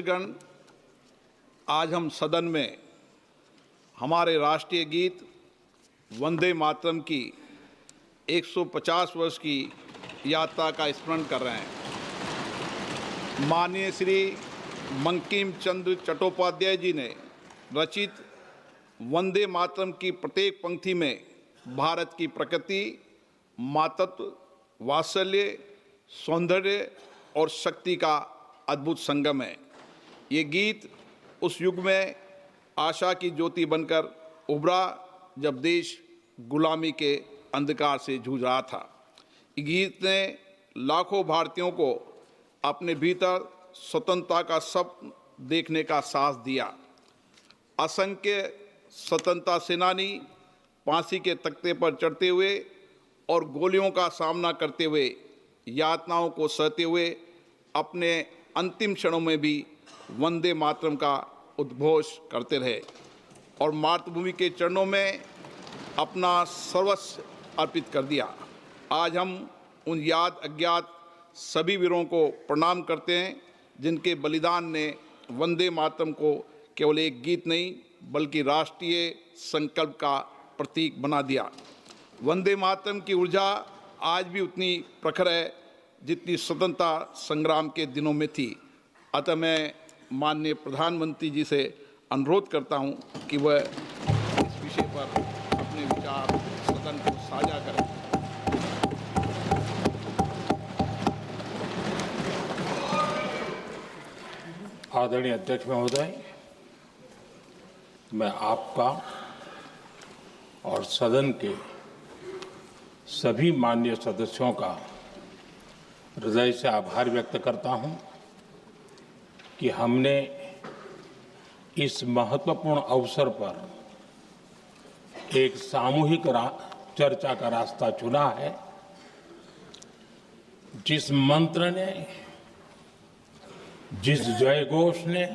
गण, आज हम सदन में हमारे राष्ट्रीय गीत वंदे मातरम की 150 वर्ष की यात्रा का स्मरण कर रहे हैं। माननीय श्री बंकिम चंद्र चट्टोपाध्याय जी ने रचित वंदे मातरम की प्रत्येक पंक्ति में भारत की प्रकृति, मातृत्व, वात्सल्य, सौंदर्य और शक्ति का अद्भुत संगम है। ये गीत उस युग में आशा की ज्योति बनकर उभरा जब देश गुलामी के अंधकार से जूझ रहा था। ये गीत ने लाखों भारतीयों को अपने भीतर स्वतंत्रता का सपना देखने का साहस दिया। असंख्य स्वतंत्रता सेनानी फांसी के तख्ते पर चढ़ते हुए और गोलियों का सामना करते हुए, यातनाओं को सहते हुए अपने अंतिम क्षणों में भी वंदे मातरम का उद्घोष करते रहे और मातृभूमि के चरणों में अपना सर्वस्व अर्पित कर दिया। आज हम उन याद अज्ञात सभी वीरों को प्रणाम करते हैं जिनके बलिदान ने वंदे मातरम को केवल एक गीत नहीं बल्कि राष्ट्रीय संकल्प का प्रतीक बना दिया। वंदे मातरम की ऊर्जा आज भी उतनी प्रखर है जितनी स्वतंत्रता संग्राम के दिनों में थी। अतः मैं माननीय प्रधानमंत्री जी से अनुरोध करता हूं कि वह इस विषय पर अपने विचार सदन को साझा करें। आदरणीय अध्यक्ष महोदय, मैं आपका और सदन के सभी माननीय सदस्यों का हृदय से आभार व्यक्त करता हूं कि हमने इस महत्वपूर्ण अवसर पर एक सामूहिक चर्चा का रास्ता चुना है, जिस मंत्र ने, जिस जयघोष ने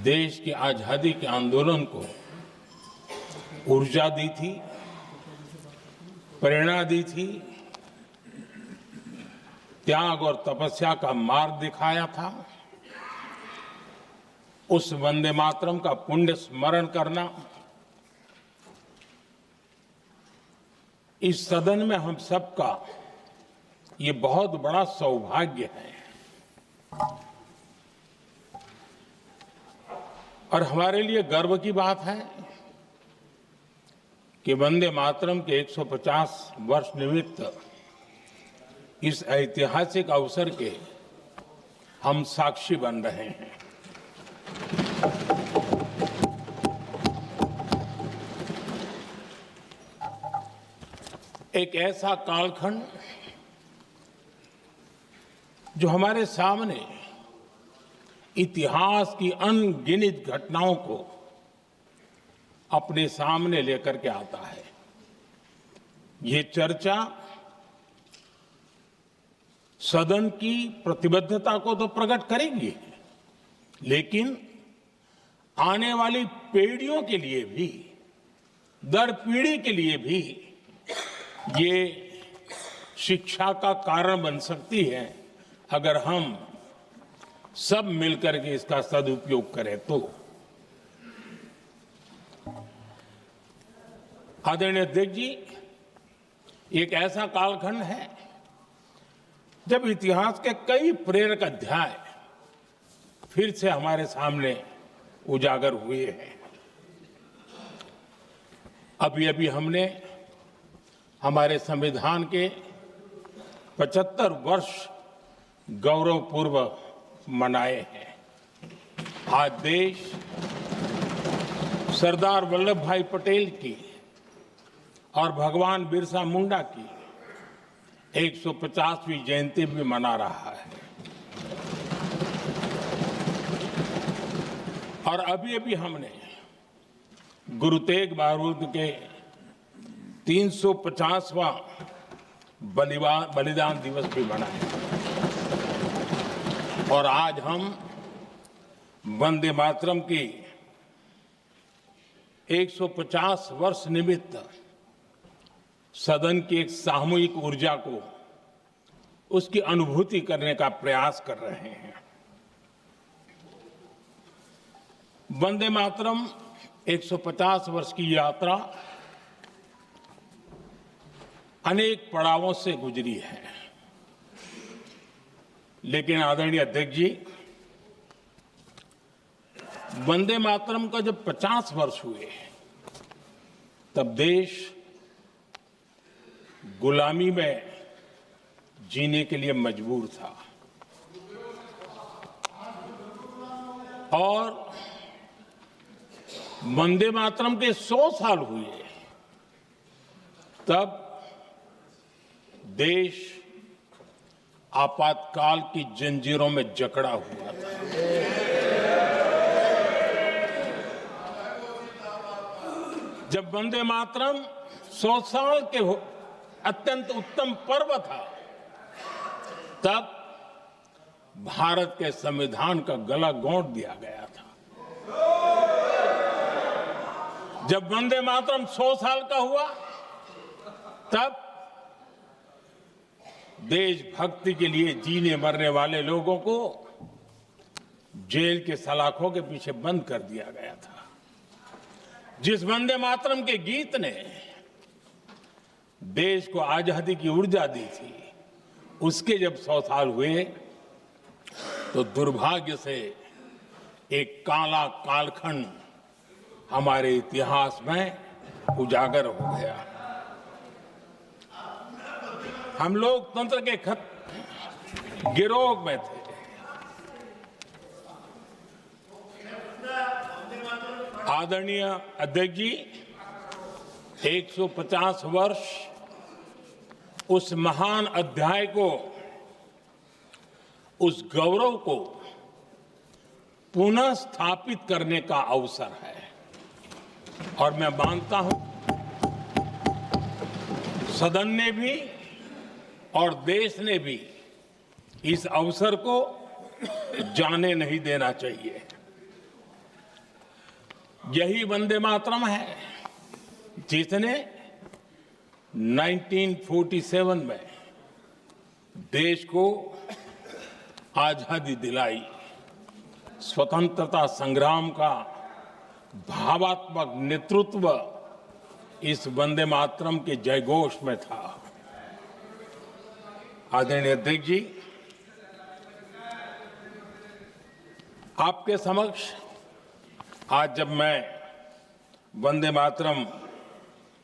देश की आजादी के आंदोलन को ऊर्जा दी थी, प्रेरणा दी थी, त्याग और तपस्या का मार्ग दिखाया था, उस वंदे मातरम का पुण्य स्मरण करना इस सदन में हम सबका ये बहुत बड़ा सौभाग्य है। और हमारे लिए गर्व की बात है कि वंदे मातरम के 150 वर्ष निमित्त इस ऐतिहासिक अवसर के हम साक्षी बन रहे हैं। एक ऐसा कालखंड जो हमारे सामने इतिहास की अनगिनत घटनाओं को अपने सामने लेकर के आता है। ये चर्चा सदन की प्रतिबद्धता को तो प्रकट करेंगी, लेकिन आने वाली पीढ़ियों के लिए भी, दर पीढ़ी के लिए भी ये शिक्षा का कारण बन सकती है अगर हम सब मिलकर के इसका सदुपयोग करें तो। आदरणीय अध्यक्ष जी, एक ऐसा कालखंड है जब इतिहास के कई प्रेरक अध्याय फिर से हमारे सामने उजागर हुए हैं। अभी अभी हमने हमारे संविधान के 75 वर्ष गौरवपूर्व मनाए हैं। आज देश सरदार वल्लभ भाई पटेल की और भगवान बिरसा मुंडा की 150वीं जयंती भी मना रहा है। और अभी अभी हमने गुरु तेग बहादुर के 350वां बलिदान दिवस भी मनाया। और आज हम वंदे मातरम की 150 वर्ष निमित्त सदन की एक सामूहिक ऊर्जा को, उसकी अनुभूति करने का प्रयास कर रहे हैं। वंदे मातरम 150 वर्ष की यात्रा अनेक पड़ावों से गुजरी है, लेकिन आदरणीय अध्यक्ष जी, वंदे मातरम का जब 50 वर्ष हुए तब देश गुलामी में जीने के लिए मजबूर था और वंदे मातरम के 100 साल हुए तब देश आपातकाल की जंजीरों में जकड़ा हुआ था। जब वंदे मातरम 100 साल के अत्यंत उत्तम पर्व था, तब भारत के संविधान का गला घोंट दिया गया था। जब वंदे मातरम 100 साल का हुआ, तब देशभक्ति के लिए जीने मरने वाले लोगों को जेल के सलाखों के पीछे बंद कर दिया गया था। जिस वंदे मातरम के गीत ने देश को आजादी की ऊर्जा दी थी, उसके जब 100 साल हुए तो दुर्भाग्य से एक काला कालखंड हमारे इतिहास में उजागर हो गया। हम लोकतंत्र के गिरोह में थे। आदरणीय अध्यक्ष जी, 150 वर्ष उस महान अध्याय को, उस गौरव को पुनः स्थापित करने का अवसर है और मैं मानता हूं सदन ने भी और देश ने भी इस अवसर को जाने नहीं देना चाहिए। यही वंदे मातरम है जिसने 1947 में देश को आजादी दिलाई। स्वतंत्रता संग्राम का भावात्मक नेतृत्व इस वंदे मातरम के जयघोष में था। आदरणीय अध्यक्ष जी, आपके समक्ष आज जब मैं वंदे मातरम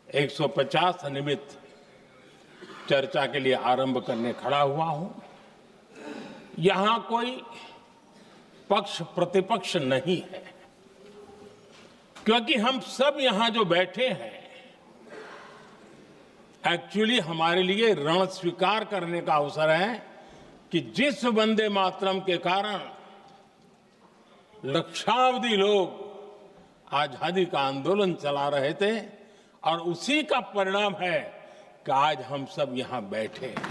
150 निमित्त चर्चा के लिए आरंभ करने खड़ा हुआ हूं, यहां कोई पक्ष प्रतिपक्ष नहीं है, क्योंकि हम सब यहां जो बैठे हैं एक्चुअली हमारे लिए रण स्वीकार करने का अवसर है कि जिस वंदे मातरम के कारण लक्षावधि लोग आजादी का आंदोलन चला रहे थे और उसी का परिणाम है कि आज हम सब यहां बैठे हैं।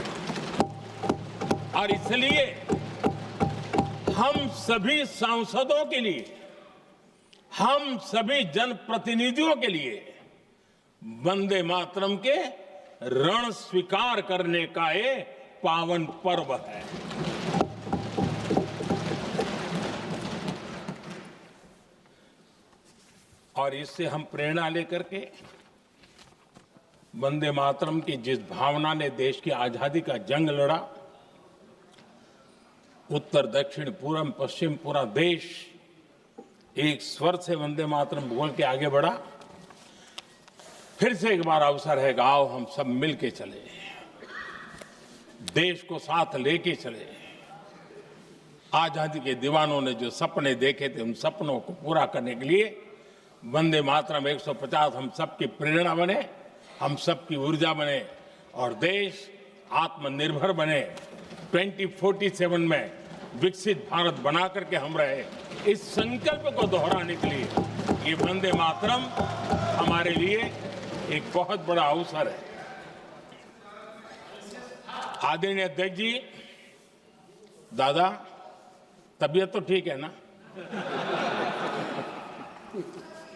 और इसलिए हम सभी सांसदों के लिए, हम सभी जनप्रतिनिधियों के लिए वंदे मातरम के रण स्वीकार करने का ये पावन पर्व है। और इससे हम प्रेरणा लेकर के वंदे मातरम की जिस भावना ने देश की आजादी का जंग लड़ा, उत्तर दक्षिण पूर्व पश्चिम पूरा देश एक स्वर से वंदे मातरम बोल के आगे बढ़ा। फिर से एक बार अवसर है, आओ हम सब मिल के चले, देश को साथ लेके चले। आजादी के दीवानों ने जो सपने देखे थे, उन सपनों को पूरा करने के लिए वंदे मातरम 150 हम सबकी प्रेरणा बने, हम सबकी ऊर्जा बने और देश आत्मनिर्भर बने। 2047 में विकसित भारत बना करके हम रहे, इस संकल्प को दोहराने के लिए ये वंदे मातरम हमारे लिए एक बहुत बड़ा अवसर है। आदरणीय अध्यक्ष जी, दादा तबीयत तो ठीक है ना?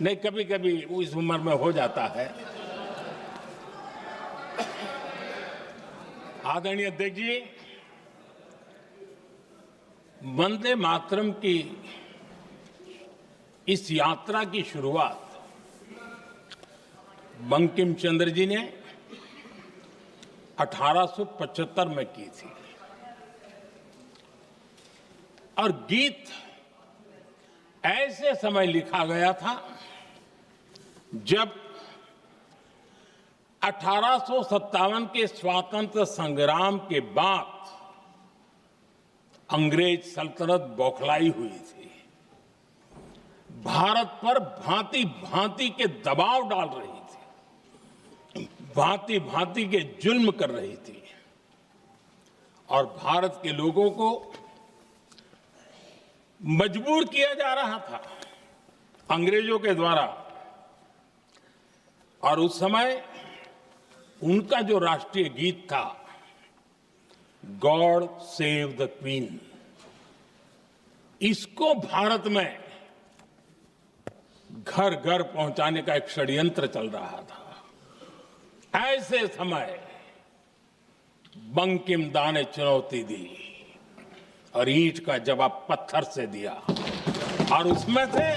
नहीं, कभी कभी इस उम्र में हो जाता है। आदरणीय अध्यक्ष जी, वंदे मातरम की इस यात्रा की शुरुआत बंकिम चंद्र जी ने 1875 में की थी और गीत ऐसे समय लिखा गया था जब 1857 के स्वातंत्र संग्राम के बाद अंग्रेज सल्तनत बौखलाई हुई थी, भारत पर भांति भांति के दबाव डाल रही थी, भांति भांति के जुल्म कर रही थी और भारत के लोगों को मजबूर किया जा रहा था अंग्रेजों के द्वारा। और उस समय उनका जो राष्ट्रीय गीत था, गॉड सेव द क्वीन, इसको भारत में घर घर पहुंचाने का एक षड्यंत्र चल रहा था। ऐसे समय बंकिम दा ने चुनौती दी और ईंट का जवाब पत्थर से दिया और उसमें से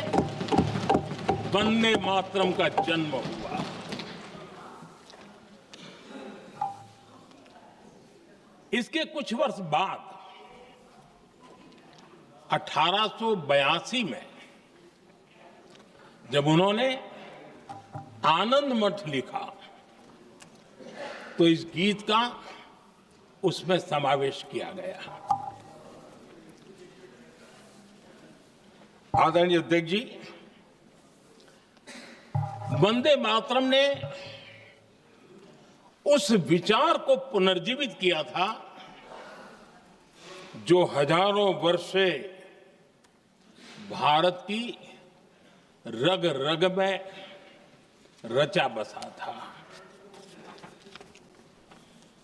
वंदे मातरम का जन्म हुआ। इसके कुछ वर्ष बाद 1882 में जब उन्होंने आनंद मठ लिखा तो इस गीत का उसमें समावेश किया गया। आदरणीय अध्यक्ष जी, वंदे मातरम ने उस विचार को पुनर्जीवित किया था जो हजारों वर्ष से भारत की रग रग में रचा बसा था।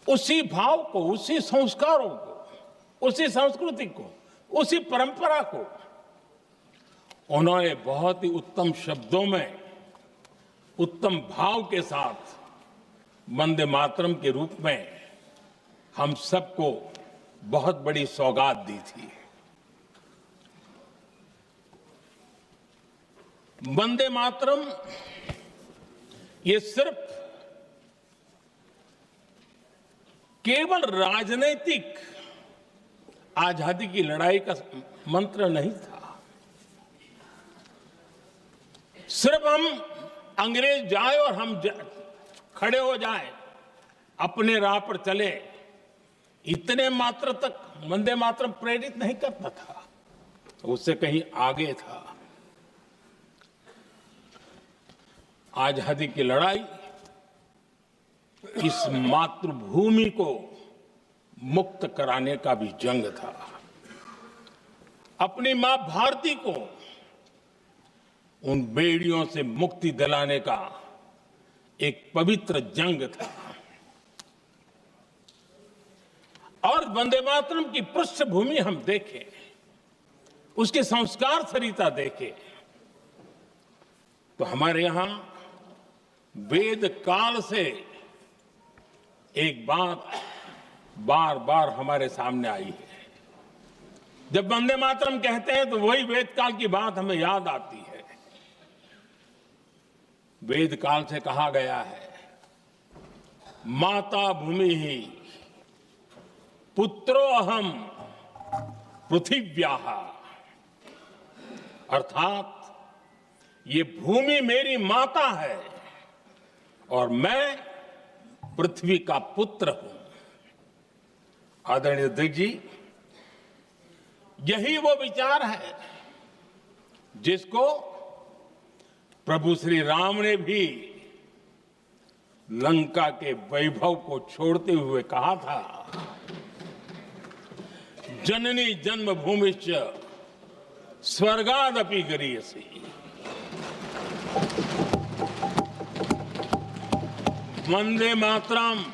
उसी भाव को, उसी संस्कारों को, उसी संस्कृति को, उसी परंपरा को उन्होंने बहुत ही उत्तम शब्दों में, उत्तम भाव के साथ वंदे मातरम के रूप में हम सबको बहुत बड़ी सौगात दी थी। वंदे मातरम ये सिर्फ केवल राजनीतिक आजादी की लड़ाई का मंत्र नहीं था। सिर्फ हम अंग्रेज जाए और हम खड़े हो जाए, अपने राह पर चले, इतने मात्र तक वंदे मातरम प्रेरित नहीं करता था, उससे कहीं आगे था। आजादी की लड़ाई इस मातृभूमि को मुक्त कराने का भी जंग था। अपनी मां भारती को उन बेड़ियों से मुक्ति दिलाने का एक पवित्र जंग था। और वंदे मातरम की पृष्ठभूमि हम देखें, उसके संस्कार सरिता देखें, तो हमारे यहां वेद काल से एक बात बार बार हमारे सामने आई है। जब वंदे मातरम कहते हैं तो वही वेद काल की बात हमें याद आती है। वेद काल से कहा गया है, माता भूमि ही पुत्रो अहम पृथिव्याः, अर्थात ये भूमि मेरी माता है और मैं पृथ्वी का पुत्र हूं। आदरणीय अध्यक्ष जी, यही वो विचार है जिसको प्रभु श्री राम ने भी लंका के वैभव को छोड़ते हुए कहा था, जननी जन्मभूमिश्च स्वर्गादपि गरीयसी। वंदे मातरम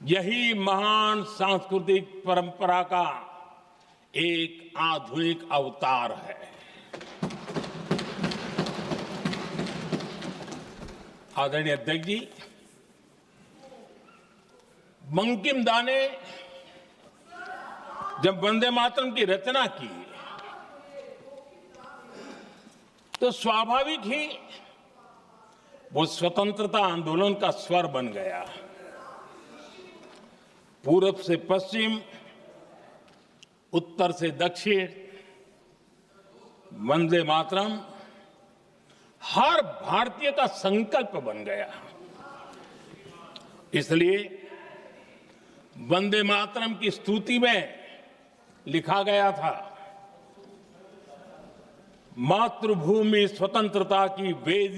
यही महान सांस्कृतिक परंपरा का एक आधुनिक अवतार है। आदरणीय अध्यक्ष जी, बंकिम दा ने जब वंदे मातरम की रचना की तो स्वाभाविक ही वो स्वतंत्रता आंदोलन का स्वर बन गया। पूरब से पश्चिम, उत्तर से दक्षिण, वंदे मातरम हर भारतीय का संकल्प बन गया। इसलिए वंदे मातरम की स्तुति में लिखा गया था, मातृभूमि स्वतंत्रता की वेदी